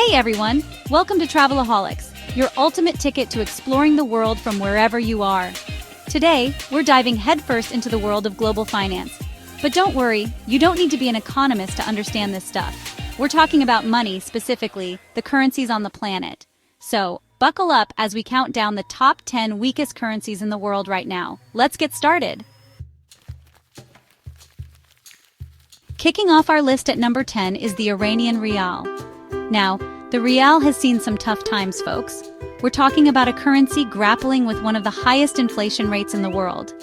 Hey everyone, welcome to Travelaholics, your ultimate ticket to exploring the world from wherever you are. Today, we're diving headfirst into the world of global finance. But don't worry, you don't need to be an economist to understand this stuff. We're talking about money, specifically, the currencies on the planet. So, buckle up as we count down the top 10 weakest currencies in the world right now. Let's get started. Kicking off our list at number 10 is the Iranian Rial. Now, the Rial has seen some tough times, folks. We're talking about a currency grappling with one of the highest inflation rates in the world.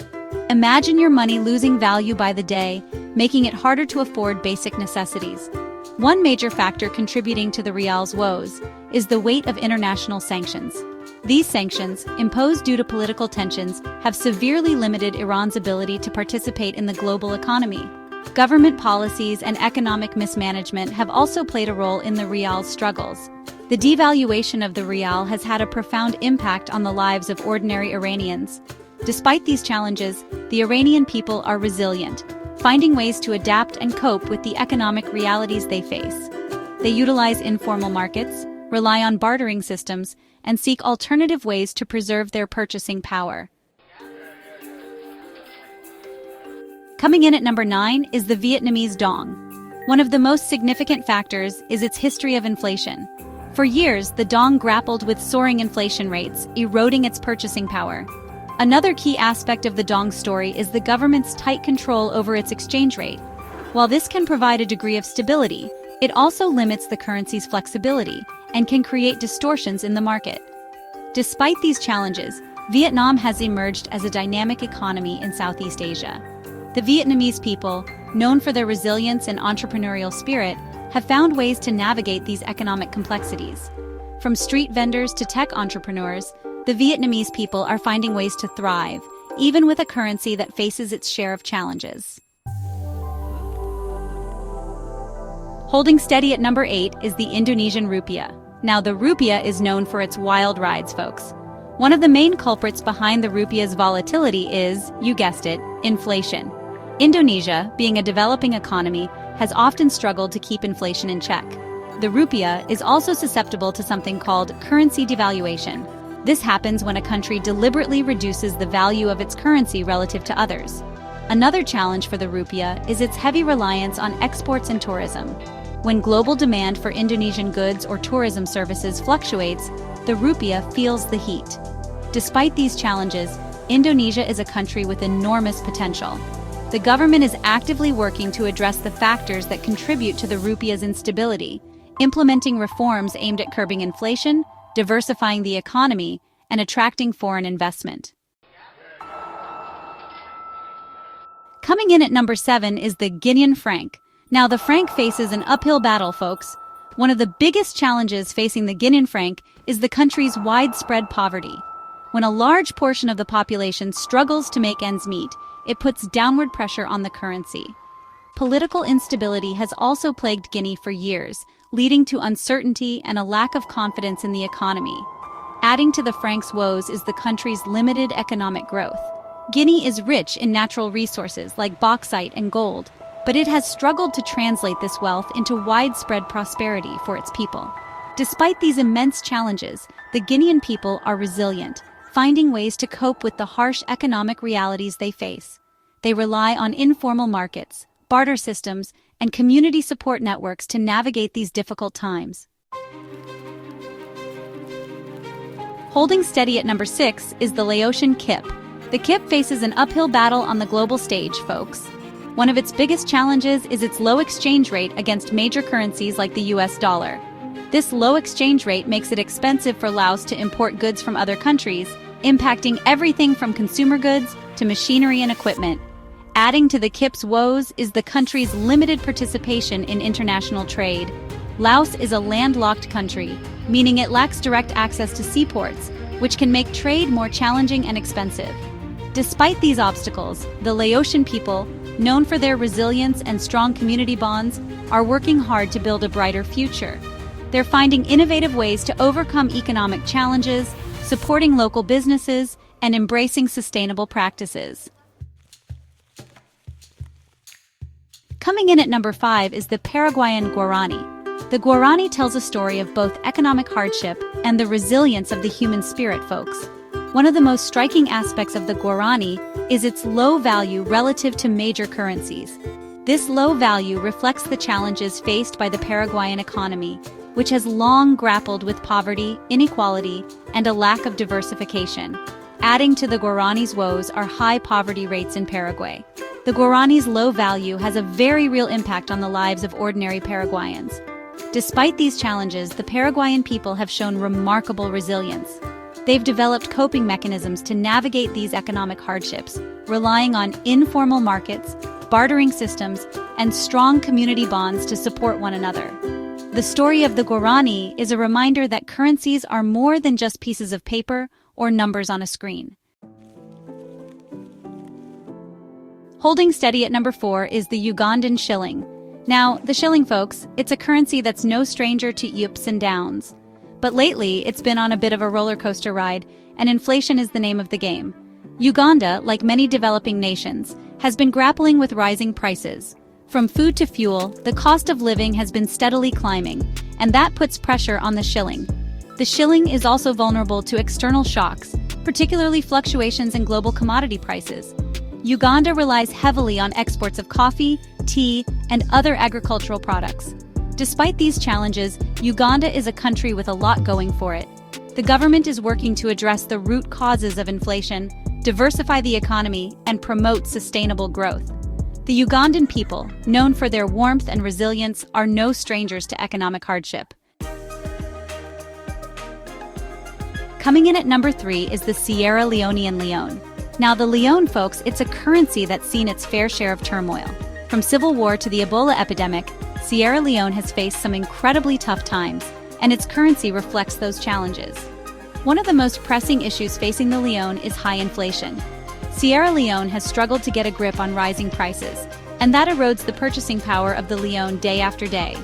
Imagine your money losing value by the day, making it harder to afford basic necessities. One major factor contributing to the Rial's woes is the weight of international sanctions. These sanctions, imposed due to political tensions, have severely limited Iran's ability to participate in the global economy. Government policies and economic mismanagement have also played a role in the Rial's struggles. The devaluation of the Rial has had a profound impact on the lives of ordinary Iranians. Despite these challenges, the Iranian people are resilient, finding ways to adapt and cope with the economic realities they face. They utilize informal markets, rely on bartering systems, and seek alternative ways to preserve their purchasing power. Coming in at number 9 is the Vietnamese Dong. One of the most significant factors is its history of inflation. For years, the Dong grappled with soaring inflation rates, eroding its purchasing power. Another key aspect of the Dong story is the government's tight control over its exchange rate. While this can provide a degree of stability, it also limits the currency's flexibility and can create distortions in the market. Despite these challenges, Vietnam has emerged as a dynamic economy in Southeast Asia. The Vietnamese people, known for their resilience and entrepreneurial spirit, have found ways to navigate these economic complexities. From street vendors to tech entrepreneurs, the Vietnamese people are finding ways to thrive, even with a currency that faces its share of challenges. Holding steady at number 8 is the Indonesian Rupiah. Now, the Rupiah is known for its wild rides, folks. One of the main culprits behind the Rupiah's volatility is, you guessed it, inflation. Indonesia, being a developing economy, has often struggled to keep inflation in check. The Rupiah is also susceptible to something called currency devaluation. This happens when a country deliberately reduces the value of its currency relative to others. Another challenge for the Rupiah is its heavy reliance on exports and tourism. When global demand for Indonesian goods or tourism services fluctuates, the Rupiah feels the heat. Despite these challenges, Indonesia is a country with enormous potential. The government is actively working to address the factors that contribute to the Rupiah's instability, implementing reforms aimed at curbing inflation, diversifying the economy, and attracting foreign investment. Coming in at number 7 is the Guinean Franc. Now, the franc faces an uphill battle, folks. One of the biggest challenges facing the Guinean franc is the country's widespread poverty. When a large portion of the population struggles to make ends meet, it puts downward pressure on the currency. Political instability has also plagued Guinea for years, leading to uncertainty and a lack of confidence in the economy. Adding to the franc's woes is the country's limited economic growth. Guinea is rich in natural resources like bauxite and gold, but it has struggled to translate this wealth into widespread prosperity for its people. Despite these immense challenges, the Guinean people are resilient, finding ways to cope with the harsh economic realities they face. They rely on informal markets, barter systems, and community support networks to navigate these difficult times. Holding steady at number 6 is the Laotian kip. The kip faces an uphill battle on the global stage, folks. One of its biggest challenges is its low exchange rate against major currencies like the US dollar. This low exchange rate makes it expensive for Laos to import goods from other countries, impacting everything from consumer goods to machinery and equipment. Adding to the kip's woes is the country's limited participation in international trade. Laos is a landlocked country, meaning it lacks direct access to seaports, which can make trade more challenging and expensive. Despite these obstacles, the Laotian people, known for their resilience and strong community bonds, are working hard to build a brighter future. They're finding innovative ways to overcome economic challenges, supporting local businesses, and embracing sustainable practices. Coming in at number 5 is the Paraguayan guarani. The guarani tells a story of both economic hardship and the resilience of the human spirit, folks. One of the most striking aspects of the guarani is its low value relative to major currencies. This low value reflects the challenges faced by the Paraguayan economy, which has long grappled with poverty, inequality, and a lack of diversification. Adding to the guarani's woes are high poverty rates in Paraguay. The guarani's low value has a very real impact on the lives of ordinary Paraguayans. Despite these challenges, the Paraguayan people have shown remarkable resilience. They've developed coping mechanisms to navigate these economic hardships, relying on informal markets, bartering systems, and strong community bonds to support one another. The story of the guarani is a reminder that currencies are more than just pieces of paper or numbers on a screen. Holding steady at number 4 is the Ugandan shilling. Now, the shilling, folks, it's a currency that's no stranger to ups and downs. But lately, it's been on a bit of a roller coaster ride, and inflation is the name of the game. Uganda, like many developing nations, has been grappling with rising prices. From food to fuel, the cost of living has been steadily climbing, and that puts pressure on the shilling. The shilling is also vulnerable to external shocks, particularly fluctuations in global commodity prices. Uganda relies heavily on exports of coffee, tea, and other agricultural products. Despite these challenges, Uganda is a country with a lot going for it. The government is working to address the root causes of inflation, diversify the economy, and promote sustainable growth. The Ugandan people, known for their warmth and resilience, are no strangers to economic hardship. Coming in at number 3 is the Sierra Leonean Leone. Now, the Leone, folks, it's a currency that's seen its fair share of turmoil. From civil war to the Ebola epidemic, Sierra Leone has faced some incredibly tough times, and its currency reflects those challenges. One of the most pressing issues facing the Leone is high inflation. Sierra Leone has struggled to get a grip on rising prices, and that erodes the purchasing power of the Leone day after day.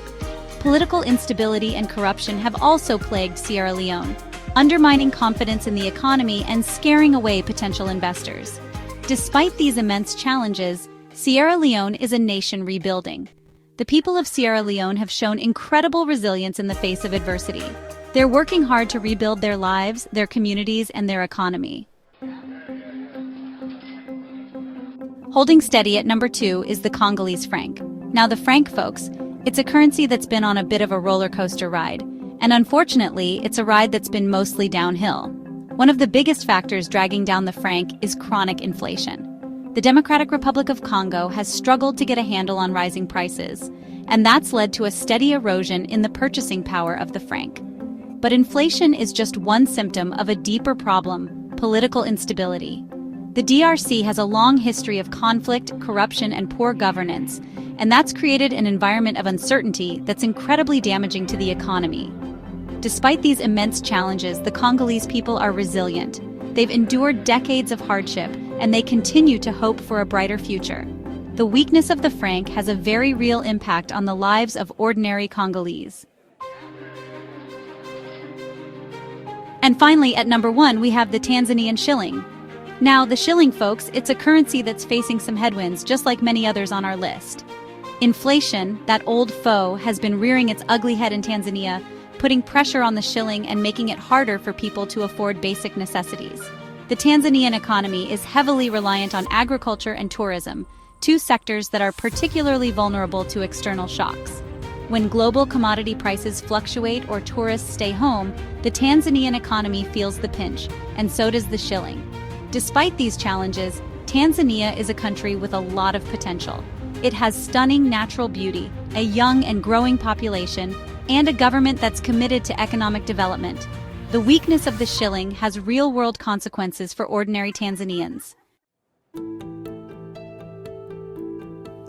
Political instability and corruption have also plagued Sierra Leone, undermining confidence in the economy and scaring away potential investors. Despite these immense challenges, Sierra Leone is a nation rebuilding. The people of Sierra Leone have shown incredible resilience in the face of adversity. They're working hard to rebuild their lives, their communities, and their economy. Holding steady at number 2 is the Congolese franc. Now, the franc, folks, it's a currency that's been on a bit of a roller coaster ride. And unfortunately, it's a ride that's been mostly downhill. One of the biggest factors dragging down the franc is chronic inflation. The Democratic Republic of Congo has struggled to get a handle on rising prices, and that's led to a steady erosion in the purchasing power of the franc. But inflation is just one symptom of a deeper problem: political instability. The DRC has a long history of conflict, corruption, and poor governance, and that's created an environment of uncertainty that's incredibly damaging to the economy. Despite these immense challenges, the Congolese people are resilient. They've endured decades of hardship, and they continue to hope for a brighter future. The weakness of the franc has a very real impact on the lives of ordinary Congolese. And finally, at number 1, we have the Tanzanian Shilling. Now, the shilling, folks, it's a currency that's facing some headwinds, just like many others on our list. Inflation, that old foe, has been rearing its ugly head in Tanzania, putting pressure on the shilling and making it harder for people to afford basic necessities. The Tanzanian economy is heavily reliant on agriculture and tourism, two sectors that are particularly vulnerable to external shocks. When global commodity prices fluctuate or tourists stay home, the Tanzanian economy feels the pinch, and so does the shilling. Despite these challenges, Tanzania is a country with a lot of potential. It has stunning natural beauty, a young and growing population, and a government that's committed to economic development. The weakness of the shilling has real-world consequences for ordinary Tanzanians.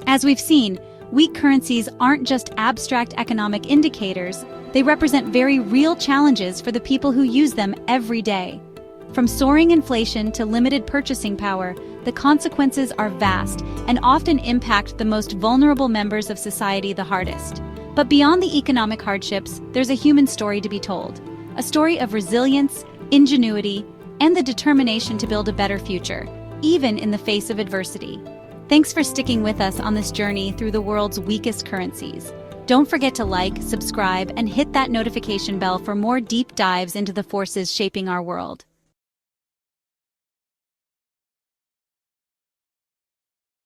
As we've seen, weak currencies aren't just abstract economic indicators, they represent very real challenges for the people who use them every day. From soaring inflation to limited purchasing power, the consequences are vast and often impact the most vulnerable members of society the hardest. But beyond the economic hardships, there's a human story to be told. A story of resilience, ingenuity, and the determination to build a better future, even in the face of adversity. Thanks for sticking with us on this journey through the world's weakest currencies. Don't forget to like, subscribe, and hit that notification bell for more deep dives into the forces shaping our world.